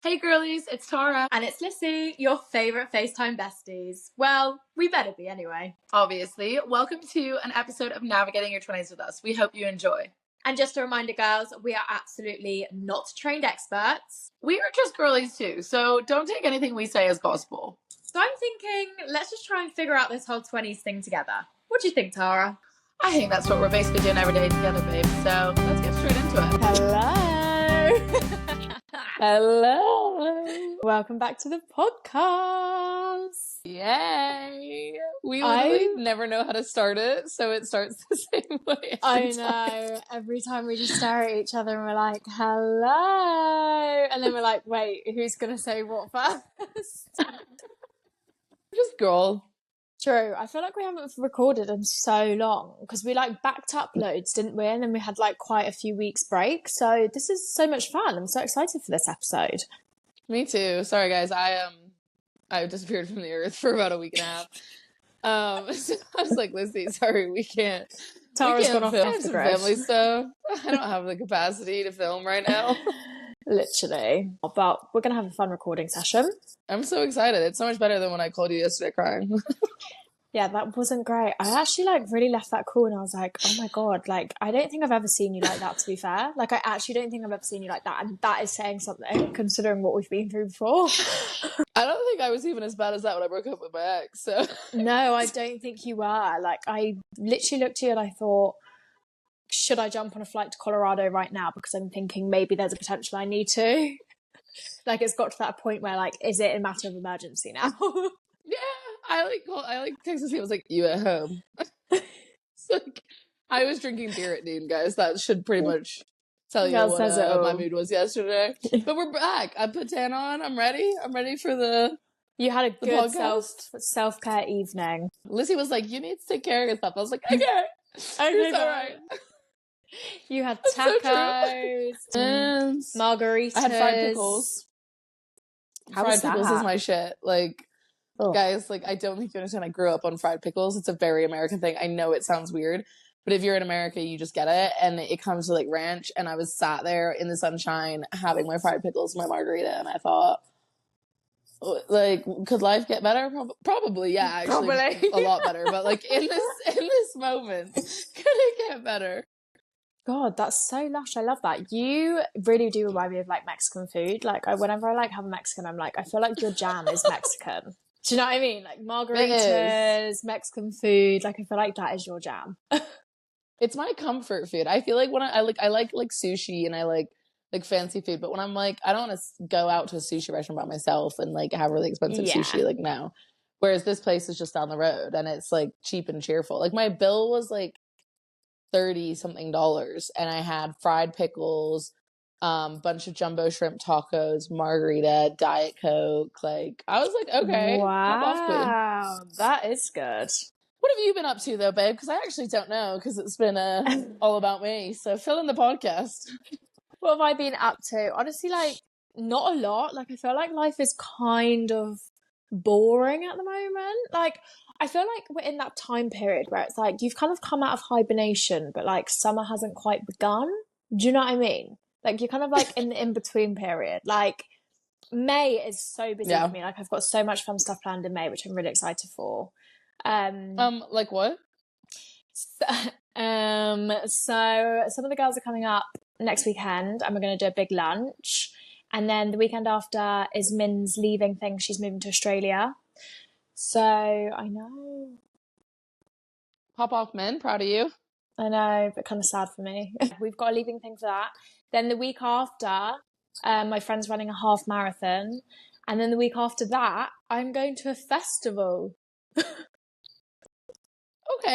Hey girlies, it's Tara. And it's Lissy, your favourite FaceTime besties. Well, we better be anyway. Obviously. Welcome to an episode of Navigating Your 20s with us. We hope you enjoy. And just a reminder, girls, we are absolutely not trained experts. We are just girlies too, so don't take anything we say as gospel. So I'm thinking, let's just try and figure out this whole 20s thing together. What do you think, Tara? I think that's what we're basically doing every day together, babe. So let's get straight into it. Hello. Hello. Welcome back to the podcast. Yay. We literally never know how to start it, so it starts the same way. I know. Every time we just stare at each other and we're like, hello. And then we're like, wait, who's going to say what first? Just girl. True. I feel like we haven't recorded in so long because we backed uploads, didn't we? And then we had quite a few weeks break. So this is so much fun. I'm so excited for this episode. Me too. Sorry guys, I disappeared from the earth for about a week and a half. So I was like, Lizzie, sorry, we can't. Tara's gone off film the some grid. family stuff. I don't have the capacity to film right now. Literally. But we're going to have a fun recording session. I'm so excited. It's so much better than when I called you yesterday crying. Yeah, that wasn't great. I actually really left that call and I was like, oh my God, I don't think I've ever seen you like that, to be fair. I actually don't think I've ever seen you like that. And that is saying something considering what we've been through before. I don't think I was even as bad as that when I broke up with my ex. So no, I don't think you were. I literally looked at you and I thought, should I jump on a flight to Colorado right now? Because I'm thinking maybe there's a potential I need to. It's got to that point where is it a matter of emergency now? Yeah, I texted you. I was like, you at home? It's I was drinking beer at noon, guys. That should pretty much tell you what my mood was yesterday. But we're back. I put tan on. I'm ready. I'm ready for the. You had a good self-care evening. Lizzie was like, you need to take care of yourself. I was like, okay. Okay, all right. You had tacos, and margaritas. I had fried pickles. Fried pickles is my shit. Guys, I don't think you understand. I grew up on fried pickles. It's a very American thing. I know it sounds weird, but if you're in America, you just get it. And it comes to ranch. And I was sat there in the sunshine having my fried pickles, my margarita, and I thought, could life get better? Probably, yeah, actually, probably. A lot better. But in this moment, could it get better? God, that's so lush. I love that. You really do remind me of Mexican food. Whenever I have a Mexican, I'm I feel like your jam is Mexican. Do you know what I mean? Margaritas, Mexican food. I feel like that is your jam. It's my comfort food. I feel like when I like sushi and I like fancy food, but when I'm I don't want to go out to a sushi restaurant by myself and have really expensive sushi. No. Whereas this place is just down the road and it's cheap and cheerful. My bill was $30 something, and I had fried pickles, bunch of jumbo shrimp tacos, margarita, Diet Coke. I was okay. Wow, that is good. What have you been up to though, babe? Because I actually don't know, because it's been all about me. So fill in the podcast. What have I been up to? Honestly, not a lot. I feel like life is kind of boring at the moment. I feel like we're in that time period where it's you've kind of come out of hibernation, but summer hasn't quite begun. Do you know what I mean? You're kind of in the in-between period. May is so busy for me. I've got so much fun stuff planned in May, which I'm really excited for. Like what? So some of the girls are coming up next weekend and we're going to do a big lunch. And then the weekend after is Min's leaving thing. She's moving to Australia. So, I know. Pop off, Min. Proud of you. I know, but kind of sad for me. We've got a leaving thing for that. Then the week after, my friend's running a half marathon. And then the week after that, I'm going to a festival. Okay,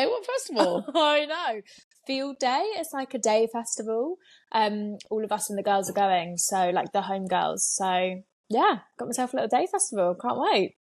what festival? I know. Field Day. It's a day festival. All of us and the girls are going. So, the home girls. So, yeah, got myself a little day festival. Can't wait.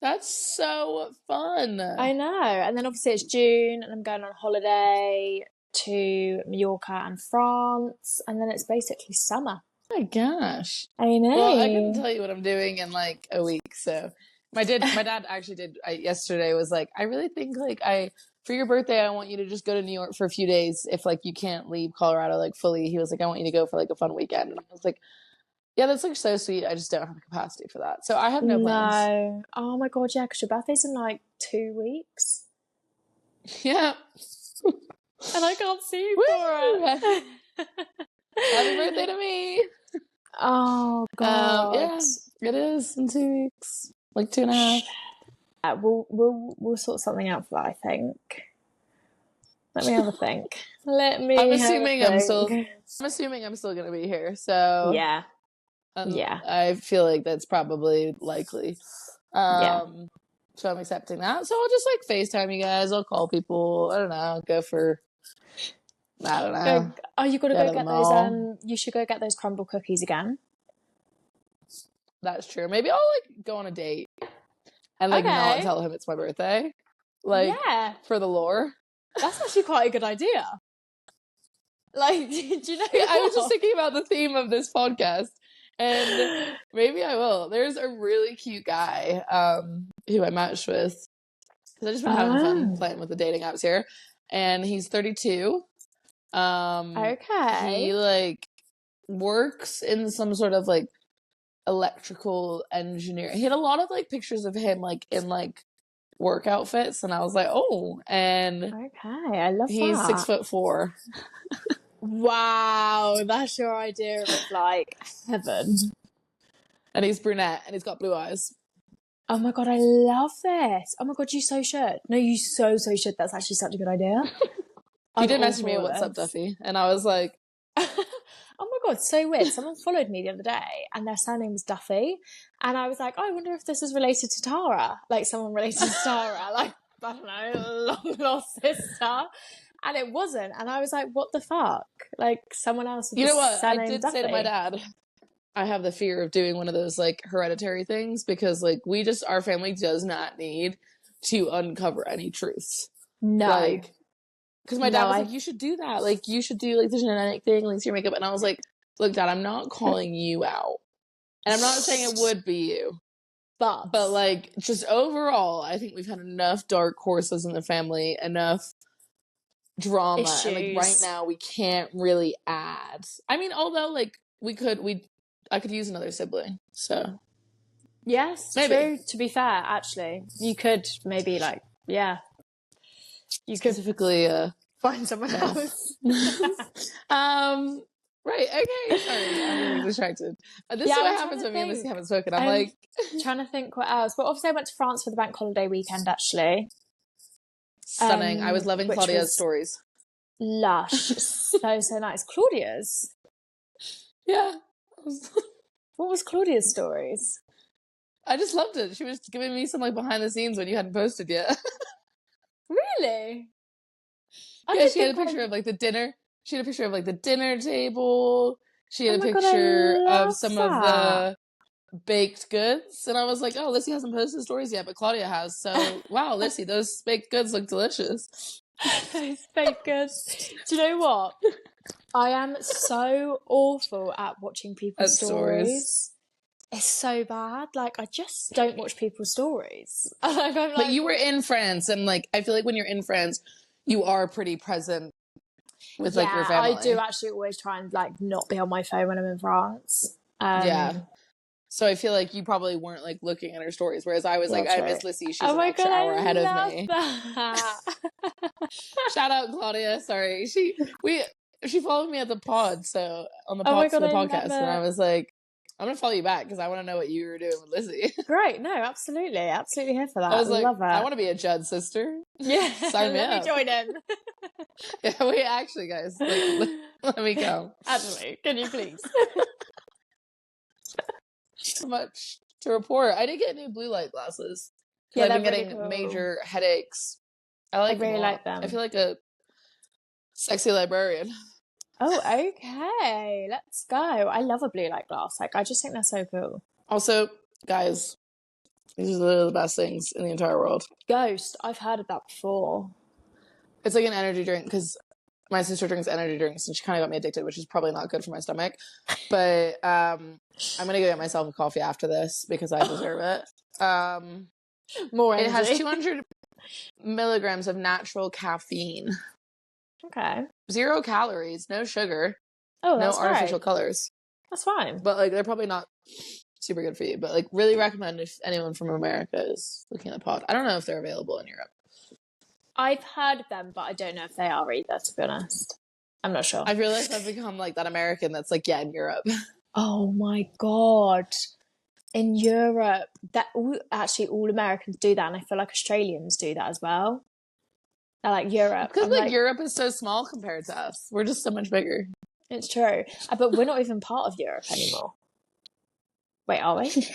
That's so fun. I know. And then obviously it's June and I'm going on holiday to Mallorca and France. And then it's basically summer. Oh my gosh. I know. Well, I can tell you what I'm doing in a week. So my dad actually did yesterday was I really think for your birthday, I want you to just go to New York for a few days. If you can't leave Colorado fully, he was I want you to go for a fun weekend. And I was Yeah, that's like so sweet. I just don't have the capacity for that. So I have no plans. No. Oh my god, yeah, because your birthday's in like 2 weeks. Yeah. And I can't see you Woo! for it. Happy birthday to me. Oh god. Yeah, it is in 2 weeks. Like 2.5. Yeah, we'll sort something out for that, I think. Let me have a think. I'm assuming I'm still gonna be here. So Yeah. Yeah. I feel like that's probably likely. Yeah. So I'm accepting that. So I'll just like FaceTime you guys. I'll call people. I don't know. Go for, I don't know. You gotta Go go to the get those mall. you should go get those crumble cookies again. That's true. Maybe I'll like go on a date and like not tell him it's my birthday. Like, yeah, for the lore. that's actually quite a good idea. Like, do you know? I was just thinking about the theme of this podcast, and maybe I will. There's a really cute guy who I matched with because I just been having fun playing with the dating apps here, and he's 32. He like works in some sort of like electrical engineer. He had a lot of like pictures of him like in like work outfits, and I was like, oh, and I love he's that. 6'4". Wow, that's your idea of like heaven. And he's brunette and he's got blue eyes. Oh my god, I love this. Oh my god, you so should. No, you so should. That's actually such a good idea. He did message me, what's up, Duffy? And I was like, oh my god, so weird. Someone followed me the other day and their surname was Duffy. And I was like, oh, I wonder if this is related to Tara. Like someone related to Tara. Like, I don't know, long lost sister. And it wasn't. And I was like, what the fuck? Like someone else with you know what? I did Duffy. say to my dad, I have the fear of doing one of those like hereditary things because like our family does not need to uncover any truths. No. Like, because my dad was like, you should do that. Like, you should do like the genetic thing, links to your makeup. And I was like, look, Dad, I'm not calling you out. And I'm not saying it would be you. But like, just overall, I think we've had enough dark horses in the family, enough drama. Issues. And like right now we can't really add. I mean, although like I could use another sibling. So yes, maybe. True. To be fair, actually, you could maybe like you specifically find someone else. Right, okay, sorry, I'm getting distracted. This is what happens when me and Missy haven't spoken. I'm like trying to think what else. But obviously I went to France for the bank holiday weekend, actually. Stunning. I was loving Claudia's stories. Lush. so nice. Claudia's? Yeah. What was Claudia's stories? I just loved it. She was giving me some like behind the scenes when you hadn't posted yet. Really? Yeah, she had a picture of like the dinner. She had a picture of like the dinner table. She had a picture of some of the baked goods. And I was like, oh, Lissy hasn't posted stories yet, but Claudia has. So, wow, Lissy, those baked goods look delicious. Those baked goods. Do you know what? I am so awful at watching people's stories. It's so bad. Like, I just don't watch people's stories. But you were in France, and like, I feel like when you're in France, you are pretty present with like your family. I do actually always try and like not be on my phone when I'm in France. So I feel like you probably weren't like looking at her stories, whereas I was like, I miss Lissy. She's an extra hour ahead of me. Shout out Claudia. Sorry, she followed me at the pod, so on the pod for the podcast, and I was like, I'm gonna follow you back because I want to know what you were doing with Lissy. Great, no, absolutely here for that. I was like, love it. I want to be a Judd sister. Yeah, sign me up. Let me join in. Yeah, wait, actually, guys, like, let me go. Actually, can you please? So much to report. I did get new blue light glasses. Yeah, I've been getting major headaches. I really like them. I feel like a sexy librarian. Oh, okay. Let's go. I love a blue light glass. Like, I just think they're so cool. Also, guys, these are literally the best things in the entire world. Ghost. I've heard of that before. It's like an energy drink because my sister drinks energy drinks and she kind of got me addicted, which is probably not good for my stomach. But I'm going to go get myself a coffee after this because I deserve it. More energy. It has 200 milligrams of natural caffeine. Okay. 0 calories, no sugar, no artificial colors. That's fine. But like they're probably not super good for you. But like really recommend if anyone from America is looking at the pod. I don't know if they're available in Europe. I've heard of them, but I don't know if they are either, to be honest. I'm not sure. I feel like I've become like that American that's like, yeah, in Europe. Oh my God. In Europe, actually all Americans do that, and I feel like Australians do that as well. They're like, Europe. Because like Europe is so small compared to us. We're just so much bigger. It's true. But we're not even part of Europe anymore. Wait, are we?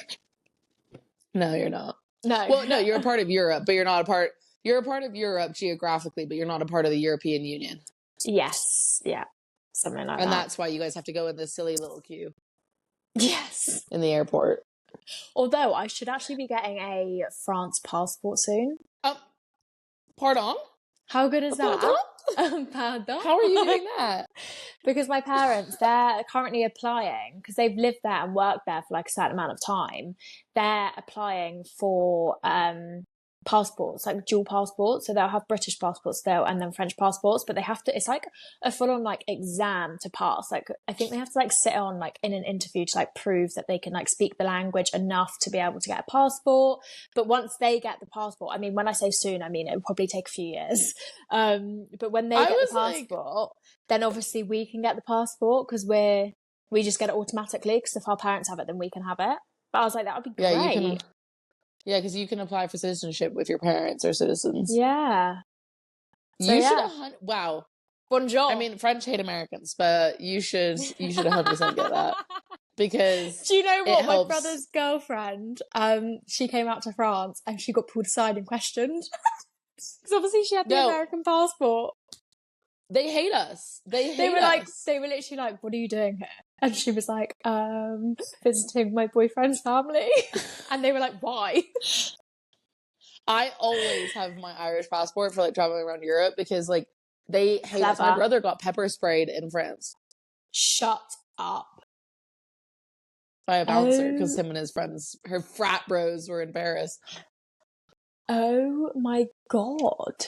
No, you're not. No. Well, no, you're a part of Europe, but you're not a part. You're a part of Europe geographically, but you're not a part of the European Union. Yes. Yeah. Something like that. And that's why you guys have to go in this silly little queue. Yes. In the airport. Although I should actually be getting a France passport soon. Pardon? How good is that? Pardon? Pardon? How are you doing that? Because my parents, they're currently applying, because they've lived there and worked there for like a certain amount of time. They're applying for passports, like dual passports. So they'll have British passports still and then French passports, but they have to, it's like a full-on like exam to pass. Like I think they have to like sit on like in an interview to like prove that they can like speak the language enough to be able to get a passport. But once they get the passport, I mean, when I say soon, I mean it'll probably take a few years. But when they get the passport, then obviously we can get the passport, because we just get it automatically, because if our parents have it, then we can have it. But I was like, that would be great. Yeah, because you can apply for citizenship with your parents or citizens. Yeah. So you should wow. Bonjour. I mean, French hate Americans, but you should 100% get that. Because do you know what? My brother's girlfriend, she came out to France and she got pulled aside and questioned. Because obviously she had the American passport. They hate us. They were literally like, what are you doing here? And she was like, visiting my boyfriend's family. And they were like, why? I always have my Irish passport for like traveling around Europe, because like they hate us. My brother got pepper sprayed in France. Shut up. By a bouncer, because him and his friends, her frat bros, were in Paris. Oh my God.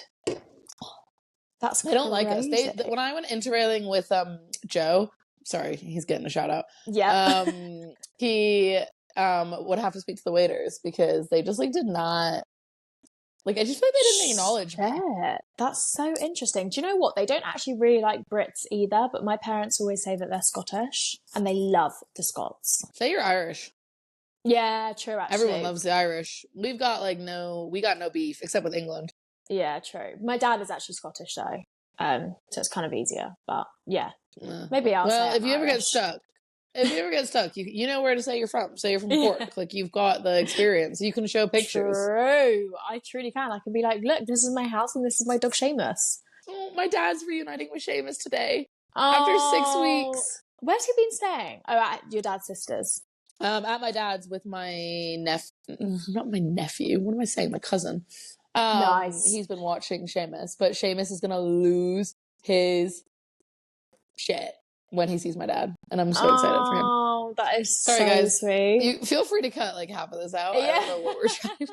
That's They don't like us. When I went interrailing with Joe, sorry, he's getting a shout out. Yeah. He would have to speak to the waiters, because they just like did not, like, I just feel like they didn't acknowledge me. That's so interesting. Do you know what? They don't actually really like Brits either, but my parents always say that they're Scottish and they love the Scots. Say you're Irish. Yeah, true, actually. Everyone loves the Irish. We got no beef, except with England. Yeah, true. My dad is actually Scottish though, so it's kind of easier. But yeah, maybe I'll. Well, say if you ever get stuck, you know where to say you're from. Say you're from Cork. Like you've got the experience. You can show pictures. True, I truly can. I can be like, look, this is my house and this is my dog Seamus. Oh, my dad's reuniting with Seamus today after 6 weeks. Where's he been staying? Oh, at your dad's sister's. At my dad's with my not my nephew. What am I saying? My cousin. Nice. He's been watching Seamus, but Seamus is gonna lose his shit when he sees my dad, and I'm so excited for him. Oh, that is sorry, so guys. Sweet. You feel free to cut like half of this out. Yeah. I don't know what we're trying.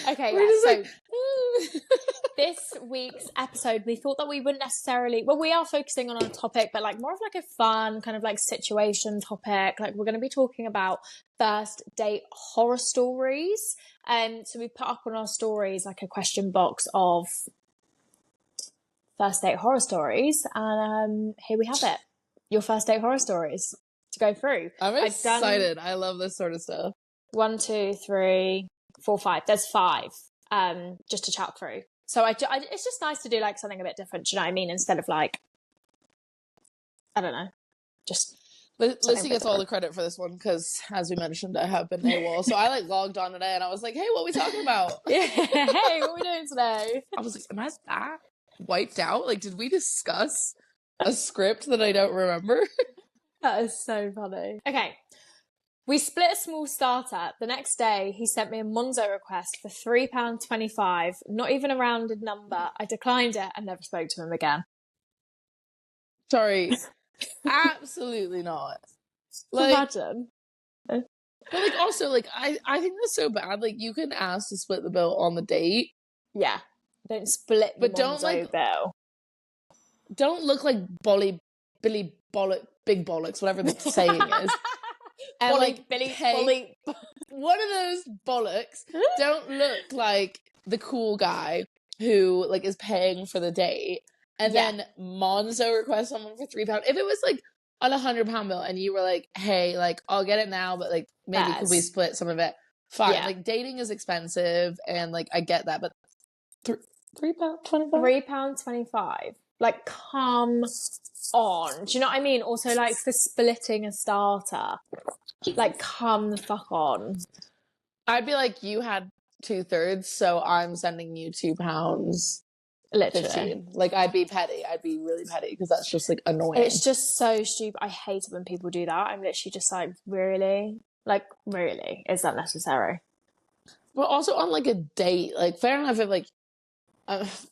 Okay, yeah. So this week's episode, we thought that we wouldn't necessarily. Well, we are focusing on a topic, but like more of like a fun kind of like situation topic. Like we're going to be talking about first date horror stories. So we put up on our stories like a question box of first date horror stories, and here we have it. Your first date horror stories to go through. I'm excited. I love this sort of stuff. 1, 2, 3, 4, 5. There's 5. Just to chat through. So it's just nice to do like something a bit different. Do you know what I mean? Instead of like, I don't know, just. Lizzie gets all the credit for this one because, as we mentioned, I have been AWOL. So I like logged on today and I was like, "Hey, what are we talking about? Hey, what are we doing today?" I was like, "Am I that wiped out? Like, did we discuss a script that I don't remember?" That is so funny. Okay. We split a small starter. The next day, he sent me a Monzo request for £3.25, not even a rounded number. I declined it and never spoke to him again. Sorry. Absolutely not. Like, imagine. But like, also, like, I think that's so bad. Like, you can ask to split the bill on the date. Yeah. Don't split the Monzo bill. Don't look like Billy Bollock big bollocks, whatever the saying is, and like pay one of those bollocks, don't look like the cool guy who like is paying for the date, and then Monzo requests someone for £3. If it was like on £100 bill and you were like, hey, like I'll get it now, but like maybe could we split some of it? Fine. Like dating is expensive and like I get that, but £3.25? £3.25. Like, come on. Do you know what I mean? Also, like, for splitting a starter. Like, come the fuck on. I'd be like, you had 2/3, so I'm sending you £2. Literally. 15. Like, I'd be petty. I'd be really petty because that's just like annoying. It's just so stupid. I hate it when people do that. I'm literally just like, really? Like, really? Is that necessary? But also on like a date, like fair enough if like,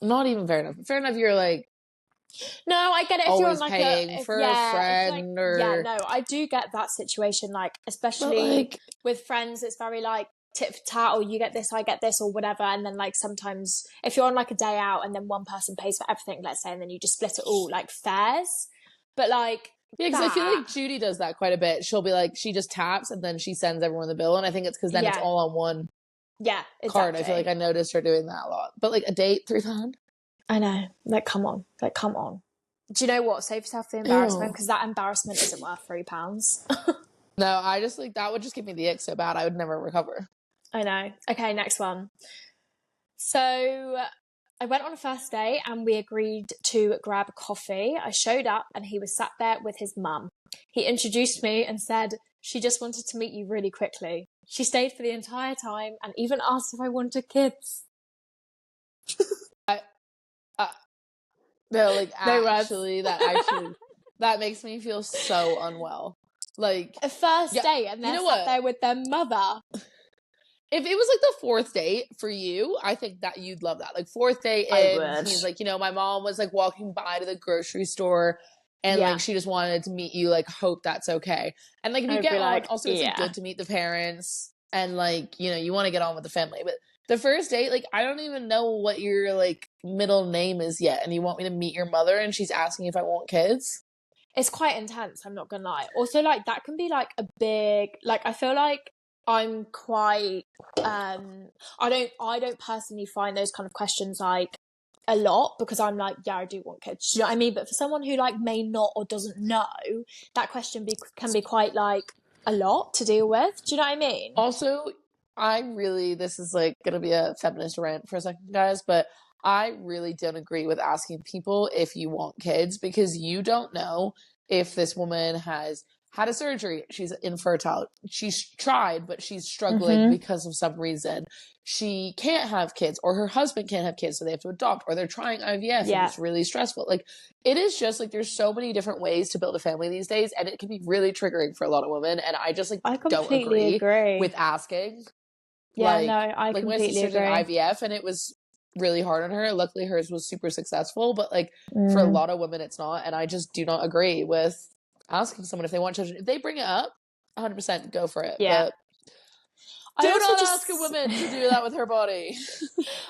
not even fair enough. Fair enough you're like, no, I get it if you're on like paying for a friend like, or... Yeah, no, I do get that situation. Like, especially like, with friends, it's very like tit for tat, or you get this, I get this, or whatever. And then like sometimes if you're on like a day out and then one person pays for everything, let's say, and then you just split it all, like fairs. But like... Yeah, because I feel like Judy does that quite a bit. She'll be like, she just taps and then she sends everyone the bill. And I think it's because then it's all on one card. I feel like I noticed her doing that a lot. But like a date, £3? I know. Like, come on. Like, come on. Do you know what? Save yourself the embarrassment, because that embarrassment isn't worth £3. No, I just like, that would just give me the ick so bad I would never recover. I know. Okay, next one. So I went on a first date and we agreed to grab a coffee. I showed up and he was sat there with his mum. He introduced me and said she just wanted to meet you really quickly. She stayed for the entire time and even asked if I wanted kids. No, like actually, that makes me feel so unwell. Like a first date and they're sat there with their mother. If it was like the fourth date for you, I think that you'd love that. Like fourth date in, he's like, you know, my mom was like walking by to the grocery store and like she just wanted to meet you, like hope that's okay. And like if you get on, like, also it's like good to meet the parents and like, you know, you want to get on with the family. But the first date, like I don't even know what your like middle name is yet, and you want me to meet your mother and she's asking if I want kids. It's quite intense, I'm not gonna lie. Also, like that can be like a big, like I feel like I'm quite I don't personally find those kind of questions like a lot, because I'm like, yeah, I do want kids. Do you know what I mean? But for someone who like may not or doesn't know, that question can be quite like a lot to deal with. Do you know what I mean? Also, this is like gonna be a feminist rant for a second, guys, but I really don't agree with asking people if you want kids, because you don't know if this woman has had a surgery, she's infertile, she's tried, but she's struggling because of some reason. She can't have kids, or her husband can't have kids, so they have to adopt, or they're trying IVF and it's really stressful. Like, it is just like there's so many different ways to build a family these days, and it can be really triggering for a lot of women. And I just like don't agree with asking. Yeah, like, no, I like completely my sister did IVF and it was really hard on her. Luckily hers was super successful, but like for a lot of women it's not, and I just do not agree with asking someone if they want children. If they bring it up, 100% go for it. Yeah. But do not ask a woman to do that with her body.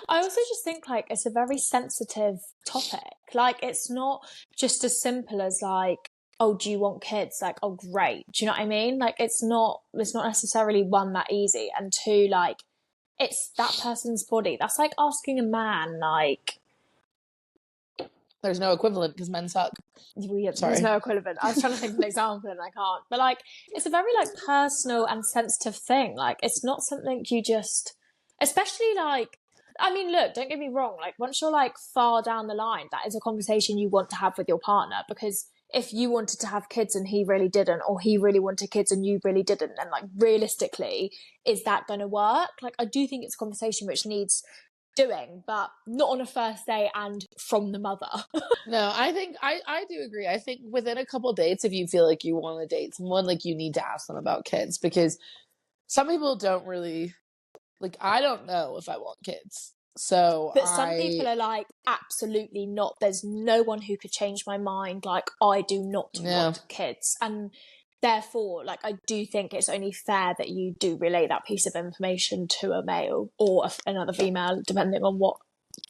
I also just think like it's a very sensitive topic. Like it's not just as simple as like, oh, do you want kids? Like, oh, great. Do you know what I mean? Like it's not necessarily one that easy, and two, like it's that person's body. That's like asking a man, like... There's no equivalent because men suck. There's no equivalent. I was trying to think of an example and I can't. But like, it's a very like personal and sensitive thing. Like, it's not something you just... Especially like... I mean, look, don't get me wrong. Like, once you're like far down the line, that is a conversation you want to have with your partner, because if you wanted to have kids and he really didn't, or he really wanted kids and you really didn't, then like realistically, is that going to work? Like, I do think it's a conversation which needs doing, but not on a first date and from the mother. No, I think I do agree. I think within a couple dates, if you feel like you want to date someone, like you need to ask them about kids, because some people don't really, like, I don't know if I want kids. So but some people are like, absolutely not. There's no one who could change my mind. Like, I do not want kids. And therefore, like, I do think it's only fair that you do relay that piece of information to a male or another female, depending on what,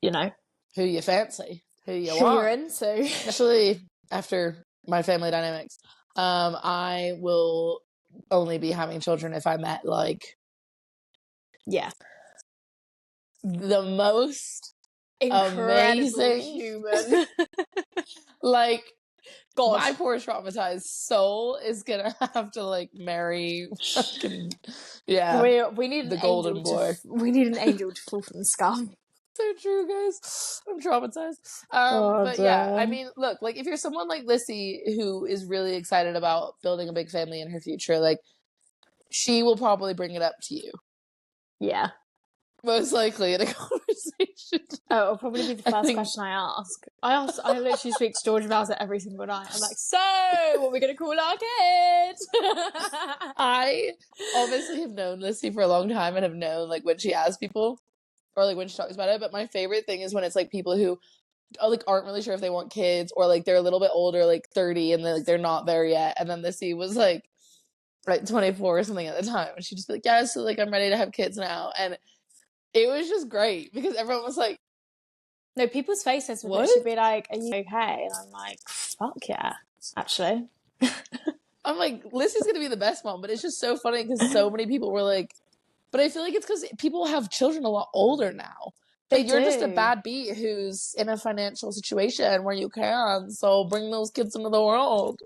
you know. Who you fancy. Who you want. Who you're into. Especially after my family dynamics. I will only be having children if I met like the most incredible amazing human. like God, my poor traumatized soul is gonna have to like marry fucking we need the an golden angel boy. we need an angel to fall from the sky. So true, guys. I'm traumatized. God, But yeah, I mean, look, like if you're someone like Lissy who is really excited about building a big family in her future, like she will probably bring it up to you. Yeah. Most likely in a conversation. Oh, it'll probably be the first question I ask. I literally speak to George about it every single night. I'm like, so what are we gonna call our kid? I obviously have known Lissy for a long time and have known like when she asks people or like when she talks about it. But my favorite thing is when it's like people who like aren't really sure if they want kids or like they're a little bit older, like 30, and they're not there yet. And then Lissy was like 24 or something at the time, and she'd just be like, yeah, so like I'm ready to have kids now. And it was just great because everyone was like, no, people's faces would literally be like, are you okay? And I'm like, fuck yeah, actually. I'm like, Lissy's gonna be the best mom. But it's just so funny because so many people were like, but I feel like it's because people have children a lot older now. But you're just a bad beat who's in a financial situation where you can, so bring those kids into the world.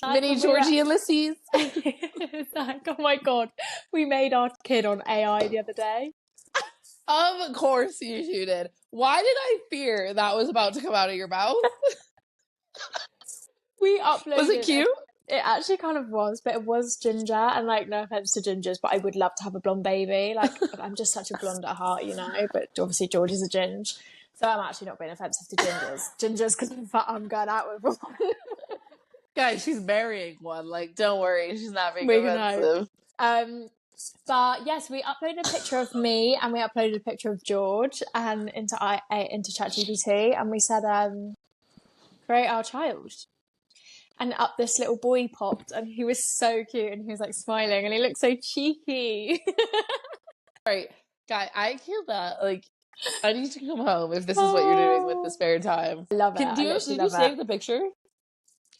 Like mini Georgie and Lissy's. Like, oh my god, we made our kid on AI the other day. Of course you did. Why did I fear that was about to come out of your mouth? We uploaded. Was it cute? It actually kind of was, but it was ginger, and like, no offense to gingers, but I would love to have a blonde baby. Like, I'm just such a blonde at heart, you know. But obviously, George is a ginge, so I'm actually not being offensive to gingers because I'm going out with one. Guys, she's marrying one. Like, don't worry, she's not being offensive. But yes, we uploaded a picture of me and we uploaded a picture of George and into ChatGPT, and we said, create our child. And up this little boy popped, and he was so cute, and he was like smiling, and he looked so cheeky. Right, guy, I feel that like I need to come home if this is what you're doing with the spare time. I love it. Did you save the picture?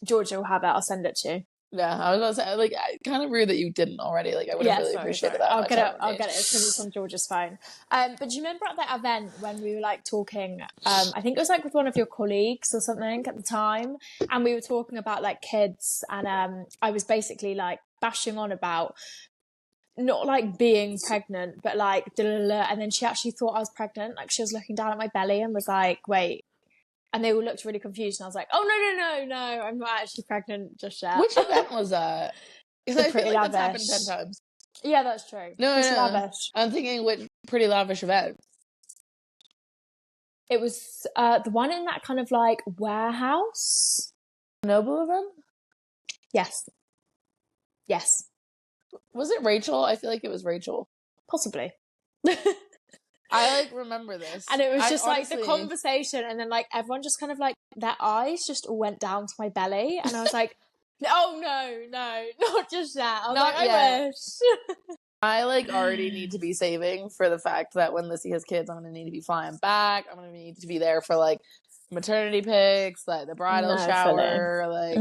Georgia will have it. I'll send it to you. Yeah, I was gonna say, like, kind of rude that you didn't already. Like, I would have really appreciated that. I'll get it as soon as it's on Georgia's phone. But do you remember at that event when we were like talking? I think it was like with one of your colleagues or something at the time, and we were talking about like kids, and I was basically like bashing on about not like being pregnant, but like and then she actually thought I was pregnant. Like she was looking down at my belly and was like, "Wait." And they all looked really confused, and I was like, "Oh no, I'm not actually pregnant just yet." Which event was that? Because I feel like that's happened 10 times. Yeah, that's true. No, Lavish. I'm thinking which Pretty Lavish event. It was the one in that kind of like warehouse. Noble event? Yes. Was it Rachel? I feel like it was Rachel. Possibly. I like remember this, and it was just honestly, like the conversation, and then like everyone just kind of like their eyes just all went down to my belly, and I was like, "Oh no, not just that." I was like, "I wish." I like already need to be saving for the fact that when Lissy has kids, I'm gonna need to be flying back. I'm gonna need to be there for like maternity pics, like the bridal shower. Like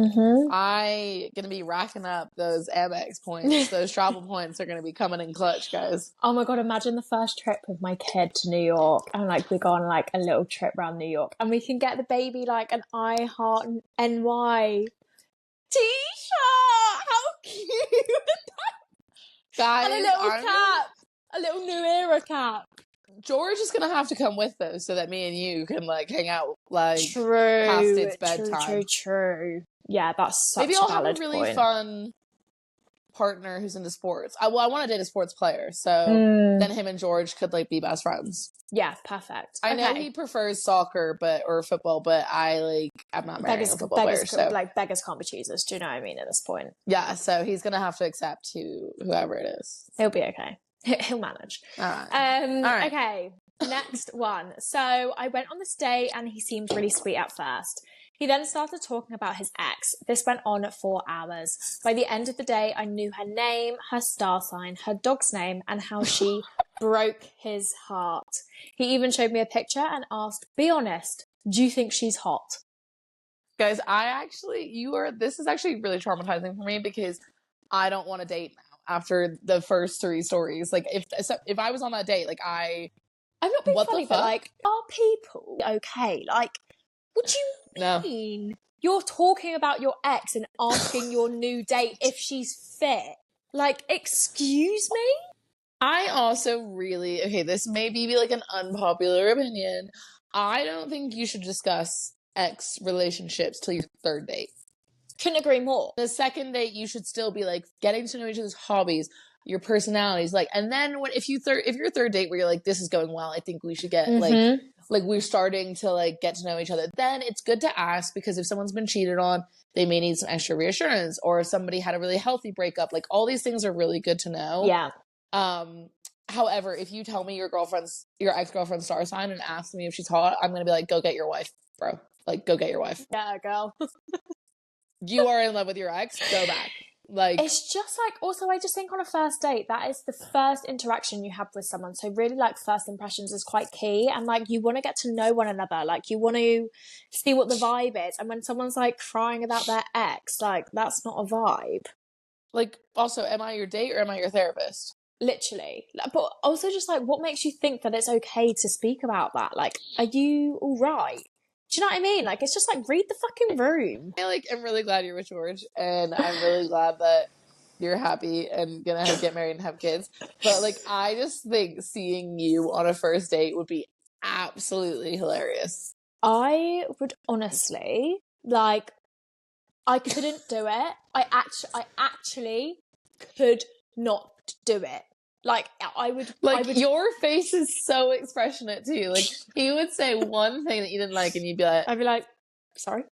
I gonna be racking up those Amex points. Those travel points are gonna be coming in clutch, guys. Oh my god, imagine the first trip with my kid to New York, and like we go on like a little trip around New York, and we can get the baby like an I Heart NY t-shirt. How cute! Guys, and a little cap, a little New Era cap. George is gonna have to come with us so that me and you can like hang out like past its bedtime. True. Yeah, that's such maybe a I'll valid have a really point. fun partner who's into sports. I want to date a sports player, so then him and George could like be best friends. Yeah, perfect. I know he prefers soccer, or football, but I'm not marrying a football player. So like beggars can't be choosers. Do you know what I mean? At this point, yeah. So he's gonna have to accept whoever it is. He'll be okay. He'll manage. All right. Okay. Next one. So I went on this date, and he seemed really sweet at first. He then started talking about his ex. This went on 4 hours. By the end of the day, I knew her name, her star sign, her dog's name, and how she broke his heart. He even showed me a picture and asked, "Be honest, do you think she's hot?" Guys, this is actually really traumatizing for me because I don't want to date now after the first 3 stories. Like, if I was on that date, like, I'm not being funny, but like, are people okay? Like, what do you mean? No. You're talking about your ex and asking your new date if she's fit. Like, excuse me? I also really, okay, this may be like an unpopular opinion. I don't think you should discuss ex relationships till your 3rd date. Couldn't agree more. The 2nd date, you should still be like getting to know each other's hobbies, your personalities, like, and then if your 3rd date where you're like, this is going well, I think we should get like we're starting to like get to know each other, then it's good to ask, because if someone's been cheated on, they may need some extra reassurance, or if somebody had a really healthy breakup, like all these things are really good to know. Yeah. However, if you tell me your ex-girlfriend's star sign and ask me if she's hot, I'm gonna be like, go get your wife, bro. Like, go get your wife. Yeah, girl. You are in love with your ex, go back. Like, it's just like, also I just think on a first date, that is the first interaction you have with someone, so really like first impressions is quite key, and like you want to get to know one another, like you want to see what the vibe is, and when someone's like crying about their ex, like that's not a vibe. Like, also, am I your date or am I your therapist? Literally. But also just like, what makes you think that it's okay to speak about that? Like, are you all right? Do you know what I mean? Like, it's just like, read the fucking room. I'm really glad you're with George, and I'm really glad that you're happy and gonna get married and have kids. But like, I just think seeing you on a first date would be absolutely hilarious. I would honestly, like, I couldn't do it. I actually could not do it. Like, your face is so expressionate too. Like, he would say one thing that you didn't like, and you'd be like, I'd be like, sorry?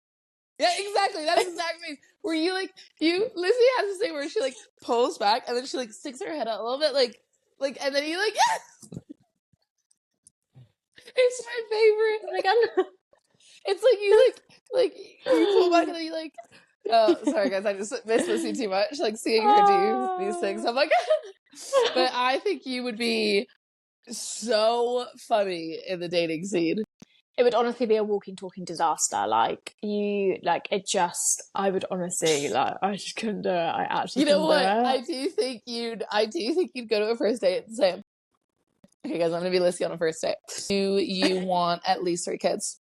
Yeah, exactly. That exact face. Where you like, Lizzie has this thing where she like pulls back, and then she like sticks her head out a little bit, like, and then you like, yes! It's my favorite. Like, it's like you pull back, and then you like, oh, sorry guys, I just miss Lizzie too much. Like, seeing her do these things, I'm like, but I think you would be so funny in the dating scene. It would honestly be a walking, talking disaster. Like, I would honestly, like, I just couldn't do it. I actually couldn't do it. I do think you'd go to a first date and say, okay guys, I'm gonna be Lizzie on a first date. Do you want at least 3 kids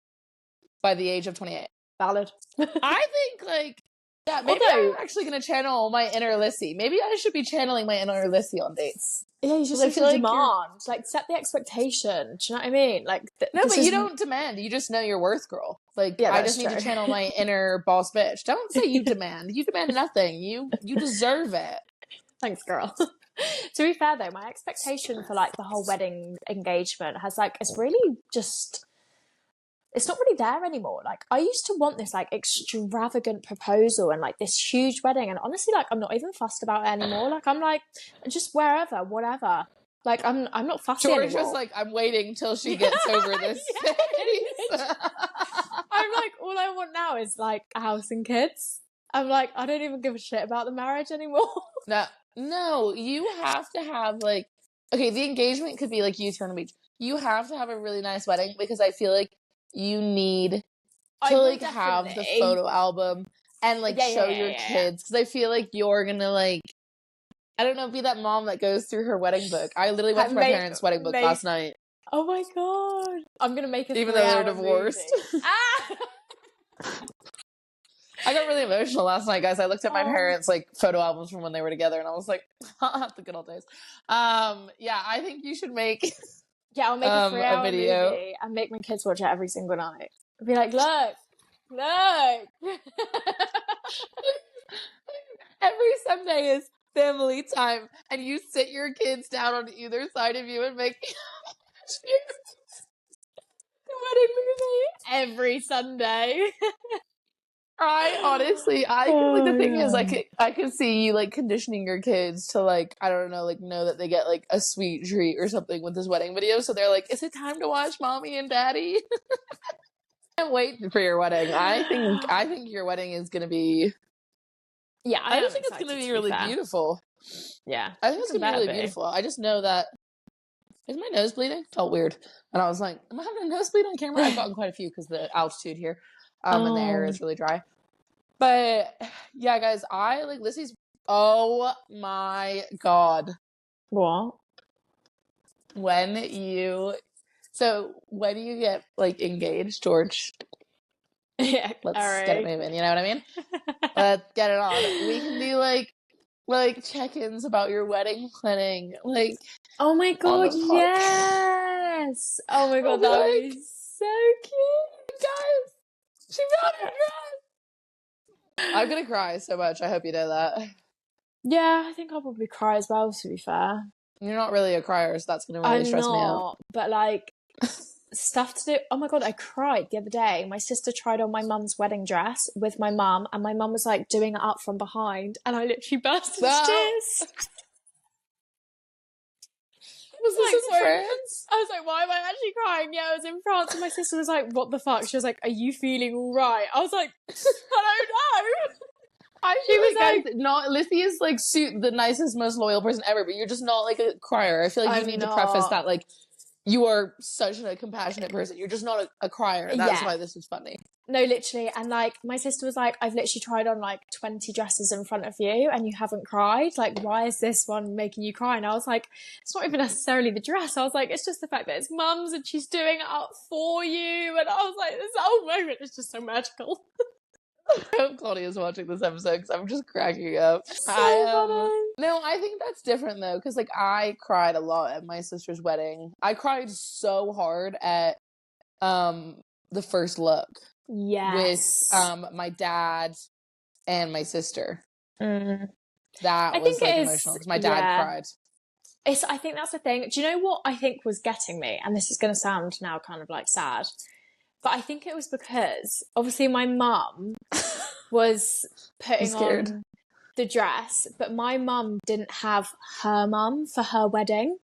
by the age of 28? Valid. I think, like, yeah, maybe I'm actually gonna channel my inner Lizzie. Maybe I should be channeling my inner Lizzie on dates. Yeah, you just need to demand. Like, set the expectation. Do you know what I mean? Like, no, but you don't demand. You just know your worth, girl. Like, yeah, I just need to channel my inner boss bitch. Don't say you demand. You demand nothing. You deserve it. Thanks, girl. To be fair, though, my expectation for, like, the whole wedding engagement has, like, it's really just... It's not really there anymore. Like, I used to want this, like, extravagant proposal and, like, this huge wedding. And honestly, like, I'm not even fussed about it anymore. Like, I'm like, just wherever, whatever. Like, I'm not fussy anymore. George was like, I'm waiting till she gets over this phase. I'm like, all I want now is, like, a house and kids. I'm like, I don't even give a shit about the marriage anymore. No, you have to have, like, okay, the engagement could be, like, you two on the beach. You have to have a really nice wedding, because I feel like you need to like have the photo album and like show your kids, because I feel like you're gonna, like, I don't know, be that mom that goes through her wedding book. I literally went through my parents' wedding book last night. Oh my god, I'm gonna make even though they're divorced. I got really emotional last night, guys. I looked at my parents' like photo albums from when they were together, and I was like, the good old days. Yeah, I think you should make I'll make a 3-hour video movie and make my kids watch it every single night. I'll be like, look. Every Sunday is family time, and you sit your kids down on either side of you and make the wedding movie every Sunday. The thing is, I could see you like conditioning your kids to, like, I don't know, like, know that they get like a sweet treat or something with this wedding video, so they're like, is it time to watch Mommy and Daddy? I can't wait for your wedding. I think your wedding is gonna be, I just think it's gonna be really beautiful. Yeah, I think it's gonna be really beautiful. I just know that, is my nose bleeding? Felt weird, and I was like, am I having a nosebleed on camera? I've gotten quite a few because the altitude here. And the air is really dry. But yeah, guys, I like Lissy's. Oh my God. What? When you get like engaged, George, Yeah, let's get it moving. You know what I mean? Let's get it on. We can do like check-ins about your wedding planning, like. Oh my On God, the podcast. yes! Oh my God, that would be so cute. Guys, she found her dress. I'm gonna cry so much. I hope you know that. Yeah, I think I'll probably cry as well, to be fair. You're not really a crier, so that's gonna really stress me out. But like, stuff to do. Oh my God, I cried the other day. My sister tried on my mum's wedding dress with my mum, and my mum was like doing it up from behind, and I literally burst into tears. Was this in France? I was like, why am I actually crying? Yeah, I was in France, and my sister was like, what the fuck? She was like, are you feeling all right? I was like, I don't know. She was like, not Lizzie is like the nicest, most loyal person ever, but you're just not like a crier. I feel like you need to preface that, like, you are such a compassionate person. You're just not a crier. That's why this is funny. No, literally. And like, my sister was like, I've literally tried on like 20 dresses in front of you and you haven't cried. Like, why is this one making you cry? And I was like, it's not even necessarily the dress. I was like, it's just the fact that it's mum's and she's doing it up for you. And I was like, this whole moment is just so magical. I hope Claudia's watching this episode because I'm just cracking up. So funny. No, I think that's different though, because like I cried a lot at my sister's wedding. I cried so hard at the first look. Yes. With my dad and my sister. That I was think like emotional because my dad cried. I think that's the thing. Do you know what I think was getting me? And this is going to sound now kind of like sad. But I think it was because obviously my mum was putting on the dress, but my mum didn't have her mum for her wedding.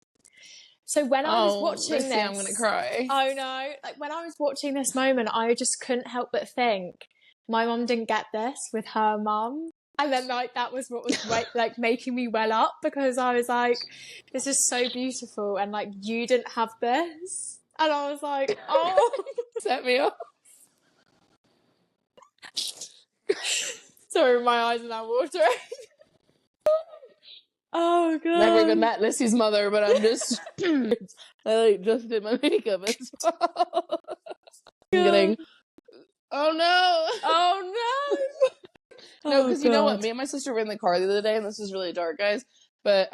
So when I was watching this, I'm gonna cry. Oh no! Like when I was watching this moment, I just couldn't help but think, my mum didn't get this with her mum, and then like that was what was like making me well up because I was like, this is so beautiful, and like you didn't have this. And I was like, oh. Set me off. Sorry, my eyes are now watering. Oh, God. Never even met Lissy's mother, but I'm just... I like just did my makeup as well. I'm getting... Oh, no! Oh, no! No, because you know what? Me and my sister were in the car the other day, and this is really dark, guys. But,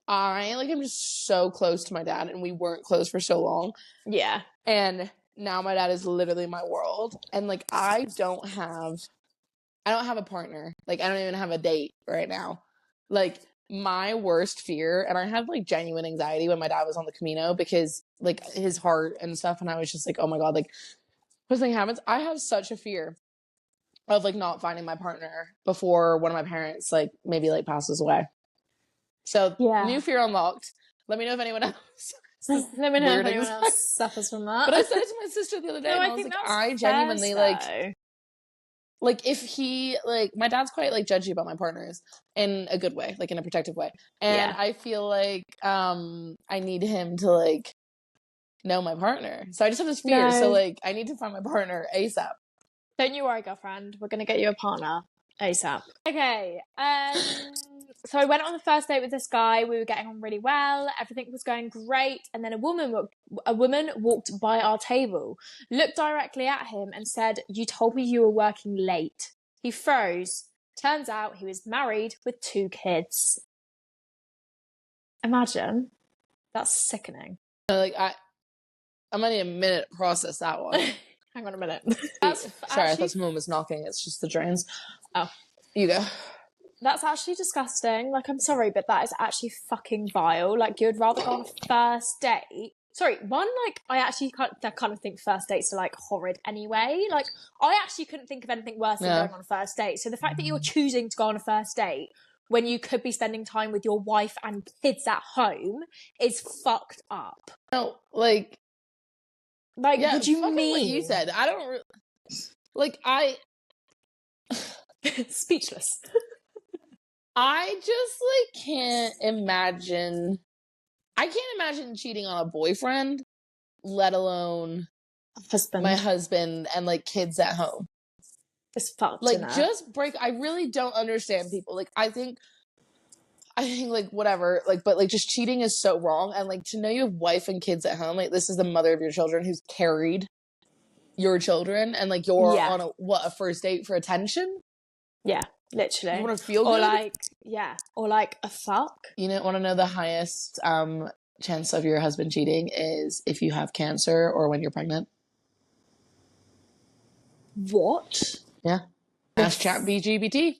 I, like, I'm just so close to my dad, and we weren't close for so long. Yeah. And now my dad is literally my world. And, like, I don't have a partner. Like, I don't even have a date right now. Like, my worst fear, and I had, like, genuine anxiety when my dad was on the Camino because, like, his heart and stuff, and I was just like, oh my God, like, if something happens, I have such a fear of, like, not finding my partner before one of my parents, like, maybe, like, passes away. So, new fear unlocked. Let me know if anyone else. Let me know if anyone else suffers from that. But I said it to my sister the other day, and I was like, I genuinely, like, if he, like, my dad's quite, like, judgy about my partners in a good way, like, in a protective way. And I feel like, I need him to, like, know my partner. So I just have this fear. So, like, I need to find my partner ASAP. Don't you worry, girlfriend. We're going to get you a partner ASAP. Okay. So I went on the first date with this guy. We were getting on really well. Everything was going great. And then a woman walked by our table, looked directly at him and said, "You told me you were working late." He froze. Turns out he was married with 2 kids. Imagine. That's sickening. Like, I'm gonna need a minute to process that one. Hang on a minute. Sorry, I thought someone was knocking. It's just the drains. Oh. You go. That's actually disgusting. Like, I'm sorry, but that is actually fucking vile. Like, you'd rather go on a first date. Sorry, one, like, I kind of think first dates are, like, horrid anyway. Like, I actually couldn't think of anything worse than going on a first date. So the fact that you're choosing to go on a first date when you could be spending time with your wife and kids at home is fucked up. No, like, what do you mean? What you said. I don't speechless. I just, like, can't imagine. I can't imagine cheating on a boyfriend, let alone my husband and like kids at home. It's fucked, like just break. I really don't understand people. Like I think like whatever, like, but like just cheating is so wrong. And like to know you have wife and kids at home, like this is the mother of your children who's carried your children, and like you're on a first date for attention. Yeah, literally. You want to feel or good? Or like a fuck. You know, want to know the highest chance of your husband cheating is if you have cancer or when you're pregnant. What? Yeah. Ask ChatGPT.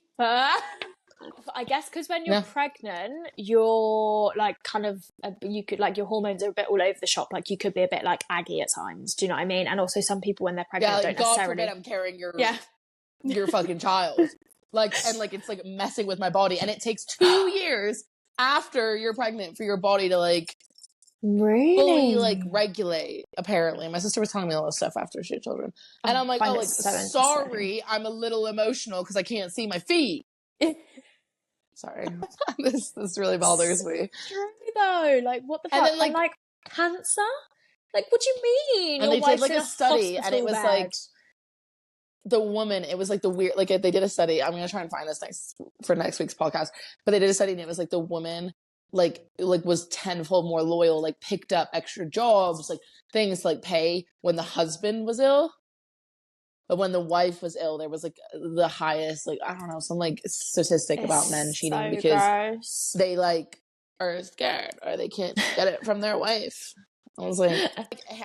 I guess because when you're pregnant, you're like kind of, you could like your hormones are a bit all over the shop. Like you could be a bit like aggy at times. Do you know what I mean? And also some people when they're pregnant like, don't God necessarily. forbid I'm carrying your fucking child. Like, and like it's like messing with my body, and it takes 2 years after you're pregnant for your body to like fully like regulate. Apparently, my sister was telling me all this stuff after she had children, and I'm like, like sorry, I'm a little emotional because I can't see my feet. Sorry, this really bothers me. True though, like what the fuck? And then like cancer? Like what do you mean? And they did like a study, and it was like the woman. It was like the weird. Like they did a study. I'm gonna try and find this for next week's podcast. But they did a study, and it was like the woman like was tenfold more loyal. Like picked up extra jobs, like things like pay when the husband was ill. But when the wife was ill, there was like the highest, like, I don't know, some like statistic about men cheating so because gross. they like are scared or they can't get it from their wife. I was like,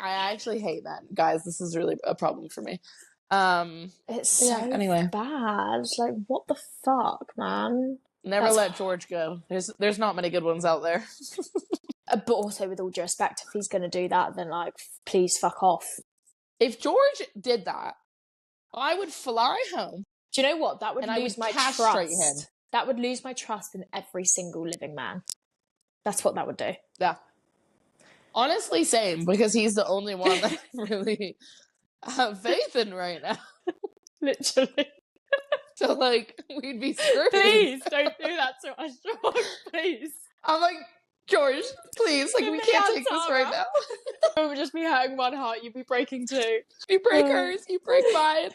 I actually hate that. Guys, this is really a problem for me. It's so bad. Like, what the fuck, man? Never let George go. There's not many good ones out there. But also, with all due respect, if he's going to do that, then like, please fuck off. If George did that, I would fly home. Do you know what? That would lose my trust. Him. That would lose my trust in every single living man. That's what that would do. Yeah. Honestly, same, because he's the only one that I really have faith in right now. Literally. So, like, we'd be screwed. Please, don't do that to us, George. Please. I'm like, George, please, like, we can't take this right now. I would just be hurting one heart, you'd be breaking two. You break hers, you break mine.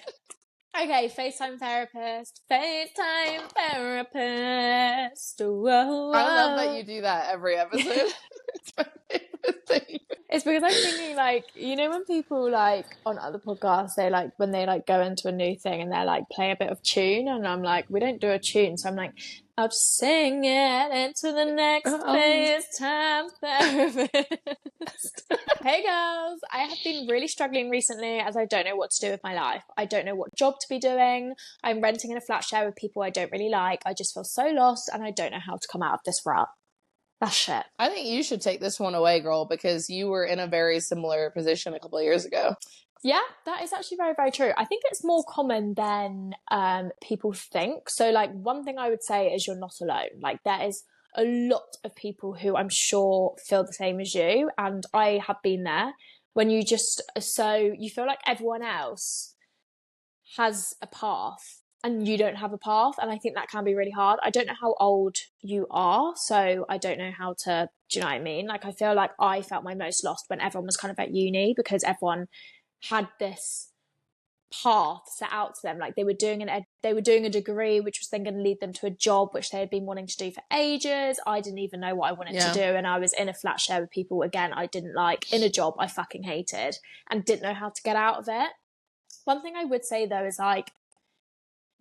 Okay, FaceTime Therapist. FaceTime Therapist. Whoa. I love that you do that every episode. It's my favorite thing. It's because I'm thinking, like, you know when people, like, on other podcasts, they, like, when they, like, go into a new thing and they're, like, play a bit of tune, and I'm like, we don't do a tune, so I'm like, I'll sing it into the next FaceTime Therapist. Hey, girls. I have been really struggling recently as I don't know what to do with my life. I don't know what job to be doing. I'm renting in a flat share with people I don't really like. I just feel so lost, and I don't know how to come out of this rut. That's shit. I think you should take this one away, girl, because you were in a very similar position a couple of years ago. Yeah, that is actually very, very true. I think it's more common than people think. So, like, one thing I would say is you're not alone. Like, there is a lot of people who I'm sure feel the same as you. And I have been there when you you feel like everyone else has a path and you don't have a path. And I think that can be really hard. I don't know how old you are, so I don't know how to, do you know what I mean? Like, I feel like I felt my most lost when everyone was kind of at uni, because everyone had this path set out to them. Like, they were doing a degree which was then going to lead them to a job which they had been wanting to do for ages. I didn't even know what I wanted to do, and I was in a flat share with people, again, I didn't like, in a job I fucking hated, and didn't know how to get out of it. One thing I would say though is, like,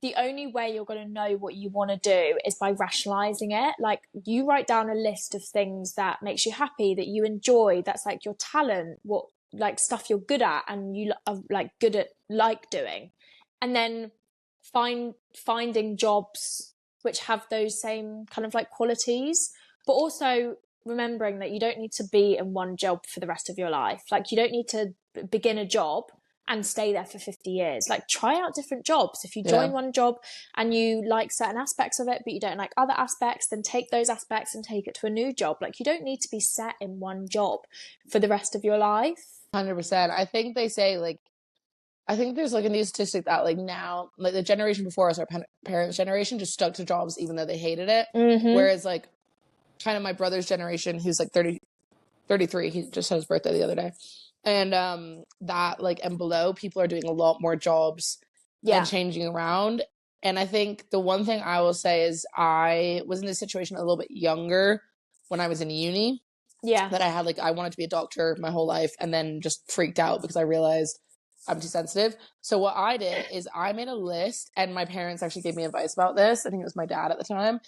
the only way you're going to know what you want to do is by rationalizing it. Like, you write down a list of things that makes you happy, that you enjoy, that's like your talent, what, like, stuff you're good at and you are like good at, like, doing, and then finding jobs which have those same kind of like qualities, but also remembering that you don't need to be in one job for the rest of your life. Like, you don't need to begin a job and stay there for 50 years. Like, try out different jobs. If you join one job and you like certain aspects of it, but you don't like other aspects, then take those aspects and take it to a new job. Like, you don't need to be set in one job for the rest of your life. 100%. I think they say, like, I think there's like a new statistic that, like, now, like, the generation before us, our parents' generation, just stuck to jobs even though they hated it. Mm-hmm. Whereas, like, kind of my brother's generation, who's like 33, he just had his birthday the other day. And that like and below, people are doing a lot more jobs and changing around. And I think the one thing I will say is I was in this situation a little bit younger when I was in uni. Yeah. That I had like I wanted to be a doctor my whole life, and then just freaked out because I realized I'm too sensitive. So what I did is I made a list, and my parents actually gave me advice about this. I think it was my dad at the time.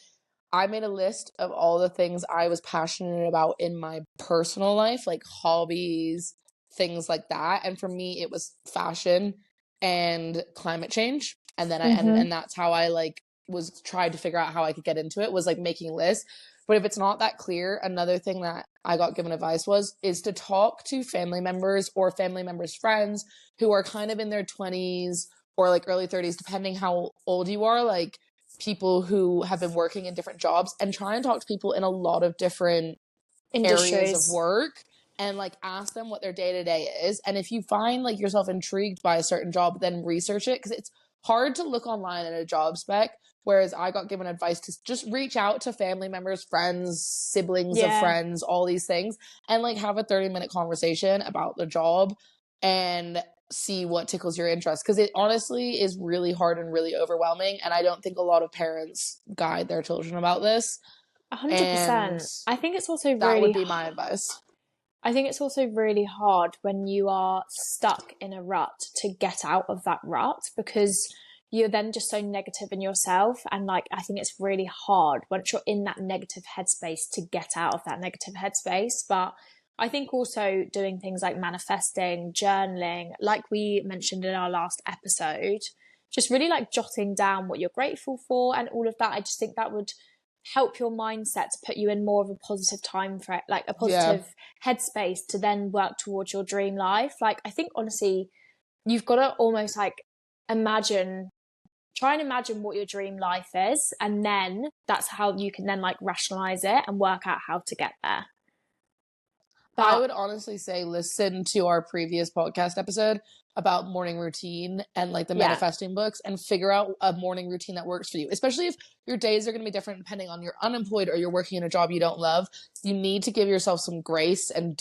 I made a list of all the things I was passionate about in my personal life, like hobbies, things like that. And for me, it was fashion and climate change. And then and that's how I like was tried to figure out how I could get into it, was like making lists. But if it's not that clear, another thing that I got given advice is to talk to family members or family members' friends who are kind of in their 20s or like early 30s, depending how old you are, like people who have been working in different jobs, and try and talk to people in a lot of different areas of work and like ask them what their day-to-day is. And if you find like yourself intrigued by a certain job, then research it, because it's hard to look online at a job spec. Whereas I got given advice to just reach out to family members, friends, siblings of friends, all these things, and like have a 30-minute conversation about the job and see what tickles your interest. Because it honestly is really hard and really overwhelming. And I don't think a lot of parents guide their children about this. 100%. I think it's also that really would be my advice. I think it's also really hard when you are stuck in a rut to get out of that rut, because you're then just so negative in yourself. And like, I think it's really hard once you're in that negative headspace to get out of that negative headspace. But I think also doing things like manifesting, journaling, like we mentioned in our last episode, just really like jotting down what you're grateful for and all of that. I just think that would help your mindset to put you in more of a positive time frame, like a positive headspace to then work towards your dream life. Like, I think honestly, you've got to almost like try and imagine what your dream life is, and then that's how you can then like rationalize it and work out how to get there. But I would honestly say listen to our previous podcast episode about morning routine and like the manifesting books, and figure out a morning routine that works for you, especially if your days are going to be different depending on you're unemployed or you're working in a job you don't love. You need to give yourself some grace and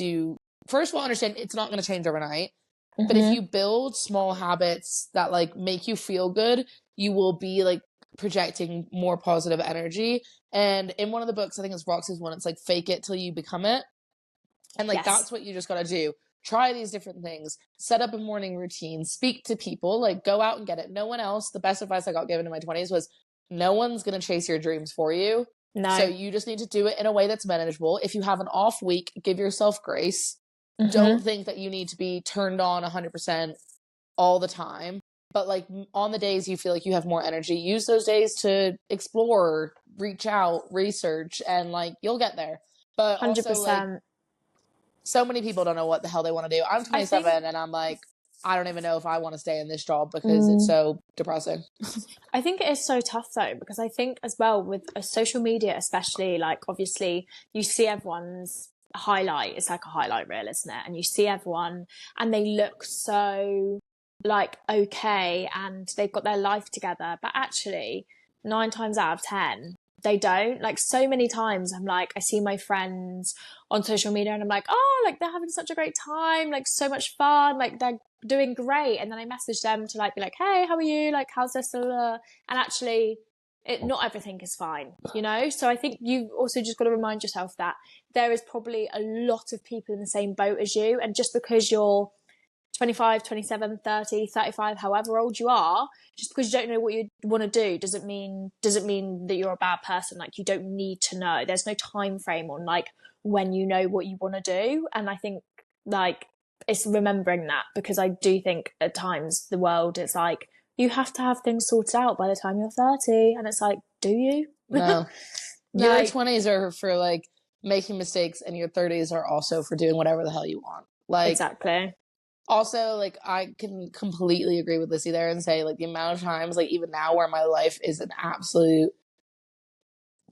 first of all, understand it's not going to change overnight. But if you build small habits that like make you feel good, you will be like projecting more positive energy. And in one of the books, I think it's Roxy's one, it's like fake it till you become it. And like that's what you just got to do. Try these different things, set up a morning routine, speak to people, like go out and get it. No one else, the best advice I got given in my 20s was no one's going to chase your dreams for you. No. So you just need to do it in a way that's manageable. If you have an off week, give yourself grace. Don't think that you need to be turned on 100% all the time. But like on the days you feel like you have more energy, use those days to explore, reach out, research, and like you'll get there. But 100%. Also like so many people don't know what the hell they want to do. I'm 27 and I'm like, I don't even know if I want to stay in this job because it's so depressing. I think it is so tough though, because I think as well with social media, especially, like obviously you see everyone's highlight, it's like a highlight reel, isn't it? And you see everyone and they look so like okay and they've got their life together, but actually 9 times out of 10 they don't. Like so many times I'm like, I see my friends on social media and I'm like, oh, like they're having such a great time, like so much fun, like they're doing great, and then I message them to like be like, hey, how are you, like how's this, and actually not everything is fine, you know? So I think you've also just got to remind yourself that there is probably a lot of people in the same boat as you, and just because you're 25, 27, 30, 35, however old you are, just because you don't know what you want to do doesn't mean that you're a bad person. Like you don't need to know. There's no time frame on like when you know what you want to do. And I think like it's remembering that, because I do think at times the world is like, you have to have things sorted out by the time you're 30. And it's like, do you? No. Your 20s are for like making mistakes, and your 30s are also for doing whatever the hell you want. Like exactly. Also, like, I can completely agree with Lizzie there and say, like, the amount of times, like, even now where my life is an absolute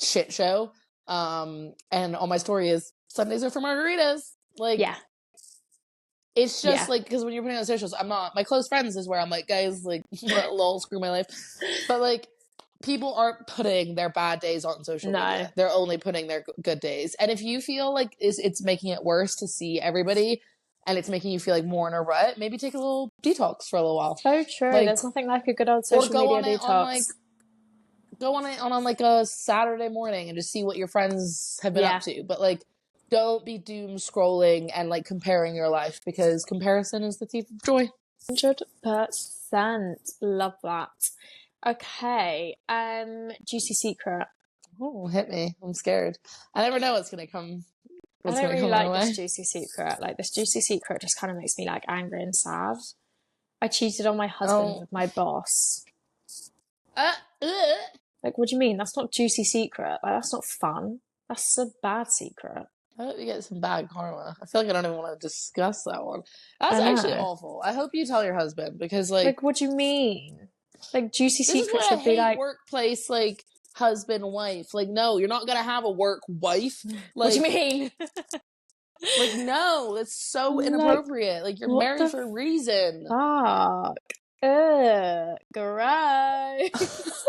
shit show, and all my story is Sundays are for margaritas. Like, it's just, like, because when you're putting on socials, I'm not, my close friends is where I'm like, guys, like, lol, screw my life. But, like, people aren't putting their bad days on social media. They're only putting their good days. And if you feel like it's making it worse to see everybody and it's making you feel like more in a rut, maybe take a little detox for a little while. So true. Like, there's nothing like a good old social media detox. Go on it on like a Saturday morning and just see what your friends have been up to. But like, don't be doom scrolling and like comparing your life, because comparison is the thief of joy. 100%. Love that. Okay. Juicy secret. Oh, hit me. I'm scared. I never know what's gonna come. I don't really like this juicy secret. Like, this juicy secret just kind of makes me like angry and sad. I cheated on my husband with my boss. Like, what do you mean? That's not juicy secret. Like, that's not fun. That's a bad secret. I hope you get some bad karma. I feel like I don't even want to discuss that one. That's actually awful. I hope you tell your husband, because like what do you mean? Like, juicy secret should be like workplace, like husband, wife. Like, no, you're not gonna have a work wife. Like, what do you mean? Like, no, that's so inappropriate. Like, you're married for a reason. Fuck. Ugh. Gross.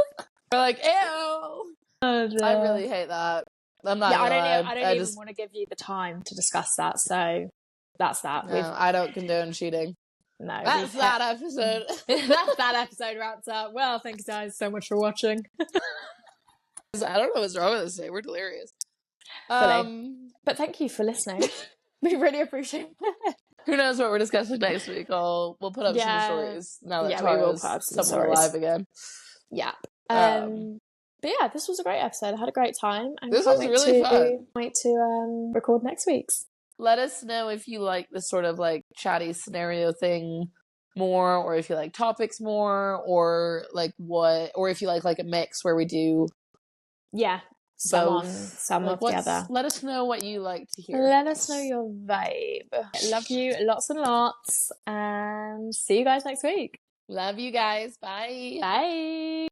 We're like, ew. Oh, I really hate that. I'm not. Yeah, I don't even want to give you the time to discuss that. So that's that. No, I don't condone cheating. No, that's that episode. That's that episode wrapped up. Well, thanks guys so much for watching. I don't know what's wrong with us today. We're delirious. But thank you for listening. We really appreciate it. Who knows what we're discussing next week? We'll put up some stories now that Tara's somewhere alive again. Yeah. But yeah, this was a great episode. I had a great time. And this was really fun. Wait to record next week's. Let us know if you like this sort of like chatty scenario thing more, or if you like topics more, or like what, or if you like a mix where we do some of the other. Let us know what you like to hear. Let us know your vibe. Love you lots and lots, and see you guys next week. Love you guys. Bye. Bye.